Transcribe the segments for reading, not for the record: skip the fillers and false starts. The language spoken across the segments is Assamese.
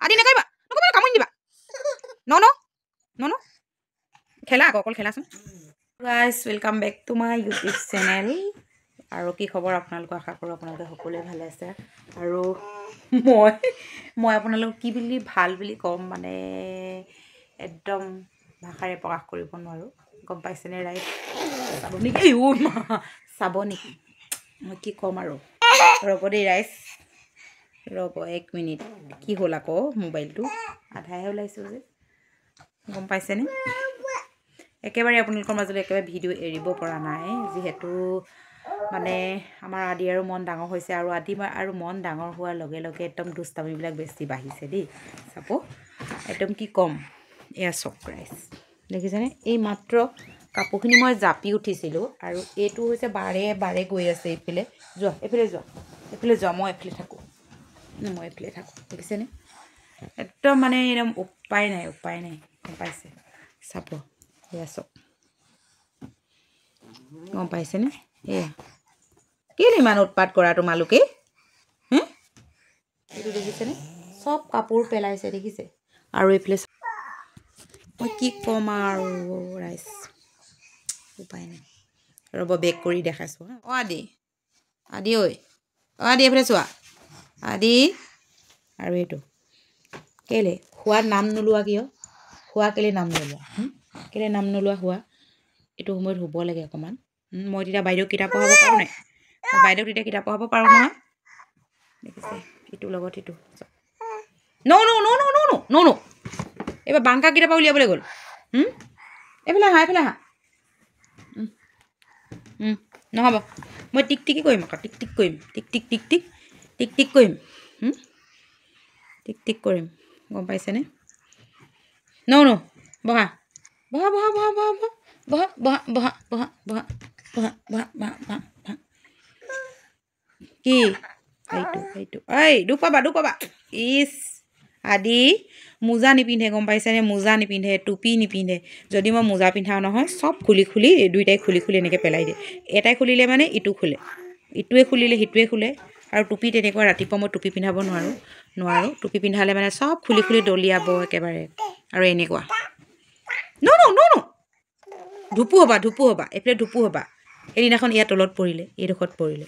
আদি নাকাইবা নকবা কামুৰি দিবা ন ন ন ন খেলা আকৌ অকল খেলাচোন guys welcome back to my YouTube channel আৰু কি খবৰ আপোনালোক আশা কৰোঁ আপোনালোকে সকলোৱে ভালে আছে আৰু মই আপোনালোক কি বুলি ভাল বুলি ক'ম মানে একদম ভাষাৰে প্ৰকাশ কৰিব নোৱাৰোঁ গম পাইছেনে ৰাইজ চাব নেকি চাব নেকি মই কি ক'ম আৰু ৰ'ব দেই ৰাইজ ৰ'ব 1 মিনিট কি হ'ল আকৌ মোবাইলটো আধাহে ওলাইছোঁ যে গম পাইছেনে একেবাৰে আপোনালোকৰ মাজলৈ একেবাৰে ভিডিঅ' এৰিব পৰা নাই যিহেতু মানে আমাৰ আদি আৰু মন ডাঙৰ হৈছে আৰু আদি আৰু মন ডাঙৰ হোৱাৰ লগে লগে একদম দুষ্টামিবিলাক বেছি বাঢ়িছে দেই চাব একদম কি ক'ম এয়া চক ৰাইজ দেখিছেনে এই মাত্ৰ কাপোৰখিনি মই জাপি উঠিছিলোঁ আৰু এইটো হৈছে বাৰে বাৰে গৈ আছে এইফালে যোৱা মই এইফালে থাকোঁ দেখিছেনে একদম মানে একদম উপায় নাই গম পাইছে চাব এয়া চক গম পাইছেনে এয়া কেলৈ ইমান উৎপাত কৰা তোমালোকে এইটো দেখিছেনে চব কাপোৰ পেলাইছে দেখিছে আৰু এইফালে মই কি ক'ম আৰু ৰাইজ উপায় নাই ৰ'ব বেক কৰি দেখাইছোঁ আদি ঐ আদি এইফালে চোৱা আদি আৰু এইটো কেলৈ শোৱাৰ নাম নোলোৱা কিয় শোৱা কেলৈ নাম নোলোৱা শোৱা এইটো সময়ত শুব লাগে অকণমান মই তেতিয়া বাইদেউক কিতাপ পঢ়াব পাৰোঁ নাই বাইদেউক তেতিয়া কিতাপ পঢ়াব পাৰোঁ নহয় দেখিছে ইটোৰ লগত ইটো ন এইবাৰ বাংকা কিতাপ উলিয়াবলৈ গ'ল এইফালে আহা নহ'ব মই টিক টিকি কৰিম আকৌ টিক টিক কৰিম গম পাইছেনে ন বহা কি সেইটো ঐ দুখ পাবা ইচ আদি মোজা নিপিন্ধে গম পাইছেনে মোজা নিপিন্ধে টুপি নিপিন্ধে যদি মই মোজা পিন্ধাও নহয় চব খুলি দুইটাই খুলি এনেকৈ পেলাই দিয়ে এটাই খুলিলে মানে ইটো খোলে ইটোৱে খুলিলে সিটোৱে খোলে আৰু টুপি তেনেকুৱা ৰাতিপুৱা মই টুপি পিন্ধাব নোৱাৰোঁ টুপি পিন্ধালে মানে চব খুলি দলিয়াব একেবাৰে আৰু এনেকুৱা ন ধুপু হ'বা এইফালে ধুপু হ'বা সেইদিনাখন ইয়াৰ তলত পৰিলে এইডোখৰত পৰিলে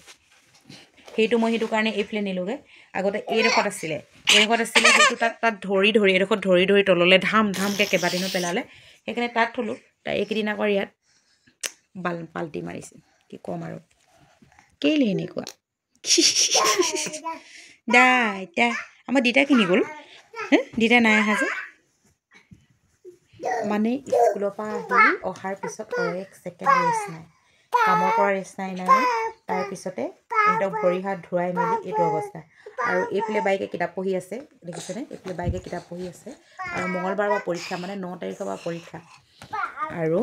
সেইটো কাৰণে এইফালে নিলোগৈ আগতে এইডোখৰত আছিলে সেইটো তাত ধৰি এইডোখৰত ধৰি তললৈ ধামকৈ কেইবাদিনো পেলালে সেইকাৰণে তাত থ'লোঁ তাই এইকেইদিন আকৌ ইয়াত পাল্টি মাৰিছে কি ক'ম আৰু কেলৈ এনেকুৱা আমাৰ দেউতা কিনি গ'ল দেউতা নাই অহা যে মানে স্কুলৰ পৰা আহি অহাৰ পিছত আৰু 1 ছেকেণ্ড ৰেষ্ট নাই কামৰ পৰা ৰেষ্ট নাই তাৰপিছতে একদম ভৰি হাত ধুৱাই মেলি এইটো অৱস্থা আৰু এইফালে বাইকে কিতাপ পঢ়ি আছে দেখিছেনে এইফালে বাইকে কিতাপ পঢ়ি আছে আৰু মঙলবাৰৰ পৰা পৰীক্ষা মানে 9 তাৰিখৰ পৰা পৰীক্ষা আৰু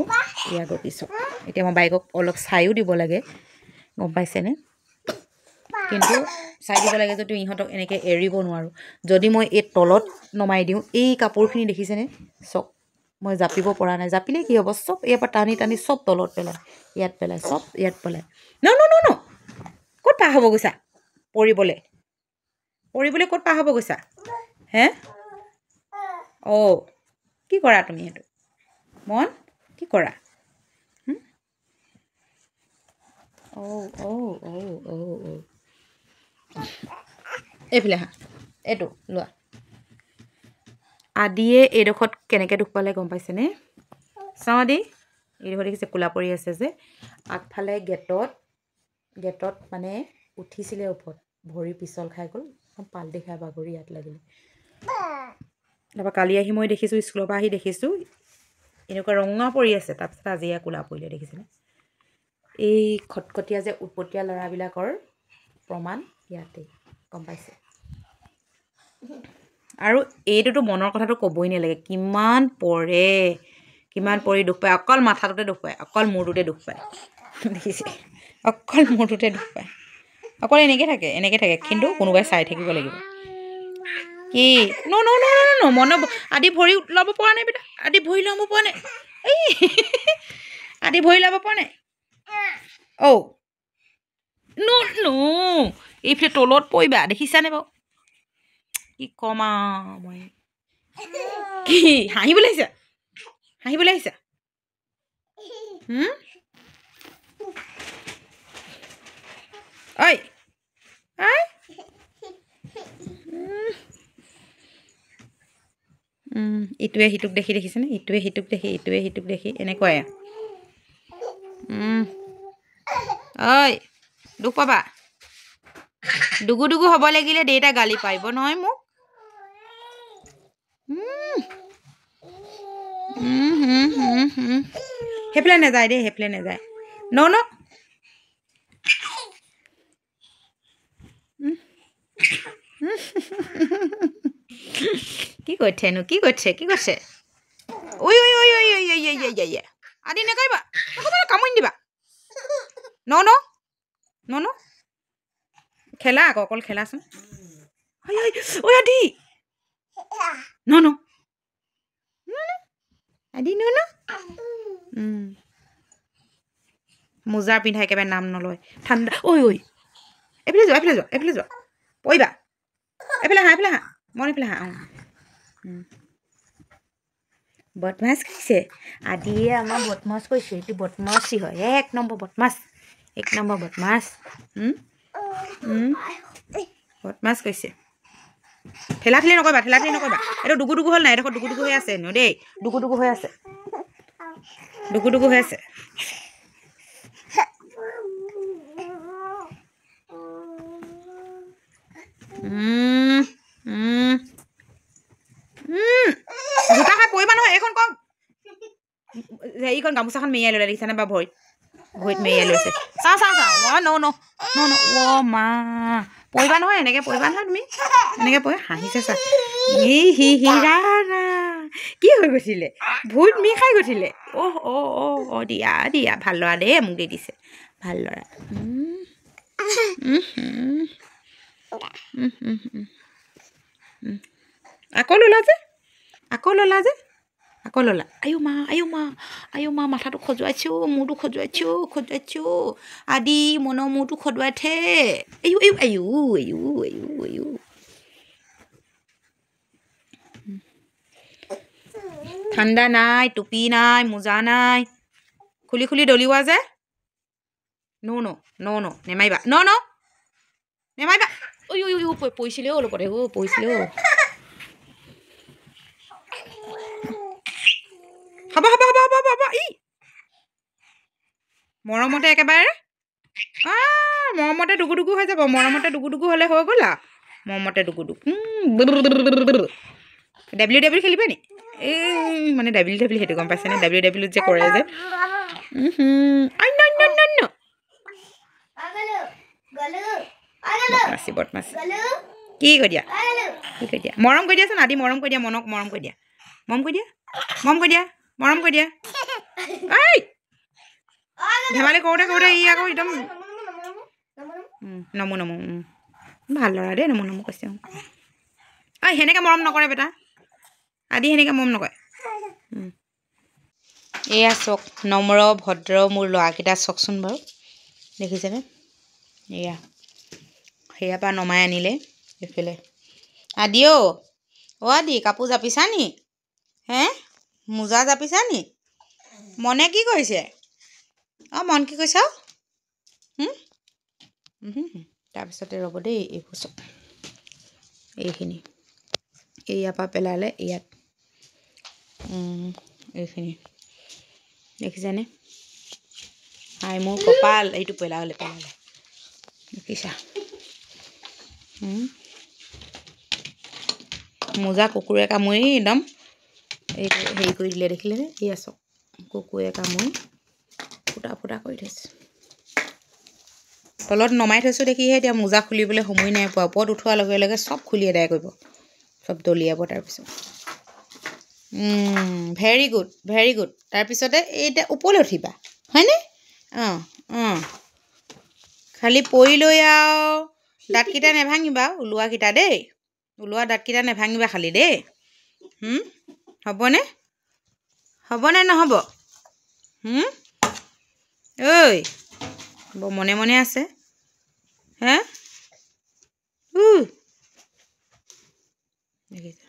ইয়াৰ পিছত এতিয়া মই বাইকক অলপ চায়ো দিব লাগে গম পাইছেনে কিন্তু চাই দিব লাগে যদিও ইহঁতক এনেকৈ এৰিব নোৱাৰোঁ যদি মই এই তলত নমাই দিওঁ এই কাপোৰখিনি দেখিছেনে চক মই জাপিব পৰা নাই জাপিলে কি হ'ব চব ইয়াৰ পৰা টানি চব তলত পেলাই ইয়াত পেলাই চব ইয়াত পেলাই ন ক'ত পাৰ হ'ব গৈছা পৰিবলৈ ক'ত পাৰ হ'ব গৈছা হে কি কৰা তুমি সেইটো মন কি কৰা এইফালে হা এইটো লোৱা আদিয়ে এইডোখৰত কেনেকৈ দুখ পালে গম পাইছেনে চাওঁ আদি এইডোখৰত দেখিছে কোলা পৰি আছে যে আগফালে গেটত মানে উঠিছিলে ওপৰত ভৰি পিছল খাই গ'ল পাল্টি খাই বাগৰি ইয়াত লাগিলে তাৰপৰা কালি আহি মই দেখিছোঁ স্কুলৰ পৰা আহি দেখিছোঁ এনেকুৱা ৰঙা পৰি আছে তাৰপিছত আজি এয়া কোলা পৰিলে দেখিছেনে এই খটখটীয়া যে উৎপতীয়া ল'ৰাবিলাকৰ প্ৰমাণ ইয়াতে গম পাইছে আৰু এইটোতো মনৰ কথাটো ক'বই নালাগে কিমান পৰি দুখ পায় অকল মাথাটোতে দুখ পায় অকল মূৰটোতে দুখ পায় দেখিছে অকল মূৰটোতে দুখ পায় অকল এনেকৈ থাকে কিন্তু কোনোবাই চাই থাকিব লাগিব কি ন মন আদি ভৰি ল'ব পৰা নাই বেটা আদি ভৰি ল'ব পৰা নাই আদি ভৰি ল'ব পৰা নাই এইফালে তলত পৰিবা দেখিছানে বাৰু কি কমা মই কি হাঁহিবলৈ আহিছা হাঁহিবলৈ আহিছা ঐ ঐ ইটোৱে সিটোক দেখি দেখিছেনে ইটোৱে সিটোক দেখি এনেকুৱাই ঐ দুখ পাবা ডুগু ডুগু হ'ব লাগিলে দেউতা গালি পাৰিব নহয় মোক সেইফালে নাযায় দেই সেইফালে নাযায় ন কি কৰিছেনো কি কৰিছে ঐ আদি নকৰিবা কামুৰি দিবা ন খেলা আকৌ অকল খেলাচোন ঐ আদি ন আদি ন মোজাৰ পিন্ধা একেবাৰে নাম নলয় ঠাণ্ডা ঐ এইফালে যোৱা পৰিবা এইফালে হা মই এইফালে হা বদমাছ কৰিছে আদিয়ে আমাৰ বদমাছ কৰিছে এইটো বদমাছি হয় এক নম্বৰ বদমাছ বদমাছ কৰিছে ঠেলাঠেলি নকৰিবা এইটো ডুগু ডুগু হ'ল নাই এডোখৰ ডুগু ডুগু হৈ আছে ন দেই ডুগু ডুগু হৈ আছে জোতা খাই পৰিবা নহয় এইখন কম হেৰিখন গামোচাখন মেৰিয়াই ল'লে দেখিছানে বা ভৰিত মেৰিয়াই লৈছে চা ন মা পৰিবা নহয় এনেকৈ পৰিবা নহয় তুমি এনেকৈ পৰি হাঁহিছে চা কি হৈ গৈছিলে ভৰিত মি খাই গৈছিলে দিয়া ভাল ল'ৰা দেই মোক দি দিছে ভাল ল'ৰা আকৌ ল'লা যে আয়ো মা মাথাটো খজুৱাইছো মূৰটো খজুৱাইছো আদি মনৰ মূৰটো খজুৱাইছে আয়ো ঠাণ্ডা নাই টুপি নাই মোজা নাই খুলি দলিওৱা যে ন নেমাৰিবা নেমাৰিবা পৰিছিলে অলপতে পৰিছিলে হ'ব ই মৰমতে একেবাৰে মৰমতে ডুগু ডুগু হৈ যাব মৰমতে ডুগু ডুগু হ'লে হৈ গ'ল আৰু মৰমতে ডুগু ডাব্লিউ খেলিবা নি মানে ডাব্লিউ সেইটো গম পাইছেনে ডাব্লিউ যে কৰে যে বদমাছি কি কৈ দিয়া মৰম কৰি দিয়াচোন আদি মৰম কৰি দিয়া মনক মৰম কৰি দিয়া ঐ ধেমালি কৰোঁতে ই আকৌ একদম নমো ভাল ল'ৰা দেই নমো কৈছে ঐ সেনেকৈ মৰম নকৰে বেটা আদি সেনেকৈ মৰম নকৰে এয়া চাওক নম্ৰ ভদ্ৰ মোৰ ল'ৰাকেইটা চাওকচোন বাৰু দেখিছেনে এয়া সেয়াৰ পৰা নমাই আনিলে এইফালে আদি আদি কাপোৰ জাপিছা নি মোজা জাপিছা নি মনে কি কৰিছে মন কি কৈছা তাৰপিছতে ৰ'ব দেই এইবোৰ চাওক এইখিনি ইয়াৰ পৰা পেলালে ইয়াত এইখিনি দেখিছেনে মোৰ কপাল এইটো পেলালে দেখিছা মোজা কুকুৰে কামুৰি একদম এইটো হেৰি কৰি দিলে দেখিলেনে এয়া চাওক কুকুৰে কামুৰি ফুটা কৰি থৈছে তলত নমাই থৈছোঁ দেখিহে এতিয়া মোজা খুলিবলৈ সময় নাই পোৱা ওপৰত উঠোৱাৰ লগে লগে চব খুলি আদায় কৰিব চব দলিয়াব তাৰপিছত ভেৰি গুড তাৰপিছতে এতিয়া ওপৰলৈ উঠিবা হয়নে খালি পৰি লৈ আৰু দাঁতকেইটা নেভাঙিবা ওলোৱাকেইটা দেই ওলোৱা দাঁতকেইটা নেভাঙিবা খালি দেই হ'বনে নহ'ব ঐ বৰ মনে আছে দেখিছে